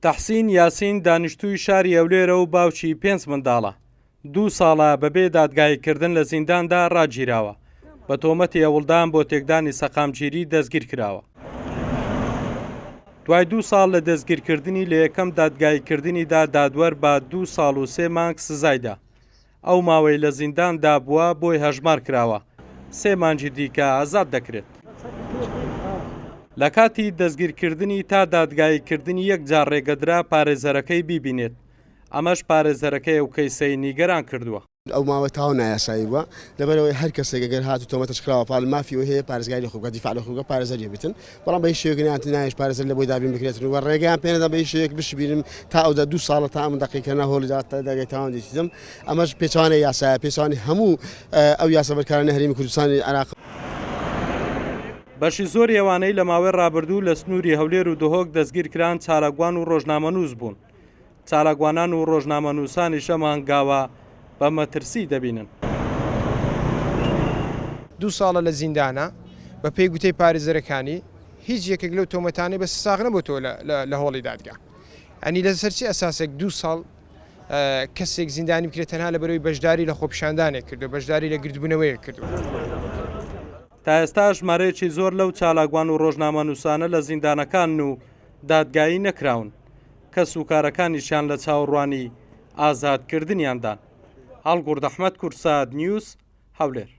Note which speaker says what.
Speaker 1: تەحسین یاسین دانیشتووی شاری ئەولێرە و باوکی 5 منداڵە 2 ساڵە بەبێ دادگایکردن لە زینداندا ڕاگیراوە بە تۆمەتی هەوڵدان بۆ تێکدانی سەقامگیری دەستگیر کراوە. دوای 2 ساڵ لە دەستگیرکردنی لە یەکەم دادگایکردنیدا دادوەر بە 2 ساڵ و 3 مانگ سزایدا. ئەو ماوەی لە زینداندا بووە بۆی هەژمار کراوە 3 مانگی دیکە ئازاد دەکرێت. لە کاتی دەستگیرکردنی تا دادگایکردنی یەکجار ڕێگەدرا پارێزەرەکەی بیبینێت. ئەمەش پارێزەرەکەی ئەو کەیسەی نیگەران کردووە.
Speaker 2: ئەو ماوەی تاو نایاسایی بووە لەبەرەوەی هەر کەسێک گەر هات و تۆمەتەش کراوە پاڵ مافی و هەیە پارێزگای لە خۆگە دیفاع لە خۆگە پارێزەری بێتن، بەڵام بە هیچ شێوەیەک نایش پارێزەر لە بۆی دابین بکرێتن و ڕێگەیان پێ نەدا بە هیچ شێوەیەک بشبیرن تا ئەودا 2 ساڵە تا ئەم دەقیقەکە هۆڵیدا تا داگای تاوان دەچیتم. ئەمەش پێچوانەی یاسایە، پێچوانی هەموو ئەو یاسەبەرکارانە هەرێمی کوردستانی عێراق.
Speaker 1: بەشی زۆر ئێوانەی لە ماوەی ڕابردوو لە سنووری هەولێر و دهۆک دەستگیرکران چالاکوان و ڕۆژنامەنووس بوون. چالاکوانان و ڕۆژنامەنووسانی شەم هەنگاوە بە مەترسی دەبینن.
Speaker 3: 2 ساڵە لە زیندانە بە پێی گوتەی پارێزەرەکانی هیچ یەکێک لەو تۆمەتانەی بە ساغ نەبووتەوە لە هۆڵی دادگا. ئەنی لەسەر چی ئەساسێک 2 ساڵ کەسێک زیندانی بکرێت تەنها لەبەرەوەی بەشداری لە خۆپیشاندانێک کردو، بەشداری لە گردبوونەوەیەک کردو.
Speaker 1: تا ئێستا ژمارەیەکی زۆر لەو چالاکوان و ڕۆژنامەنووسانە لە زیندانەکان و دادگایی نەکراون کە سوکارەکانیشیان لە چاوەڕوانی ئازادکردنیاندان. هەڵگورد ئەحمەد کورساد نیوز هەولێر.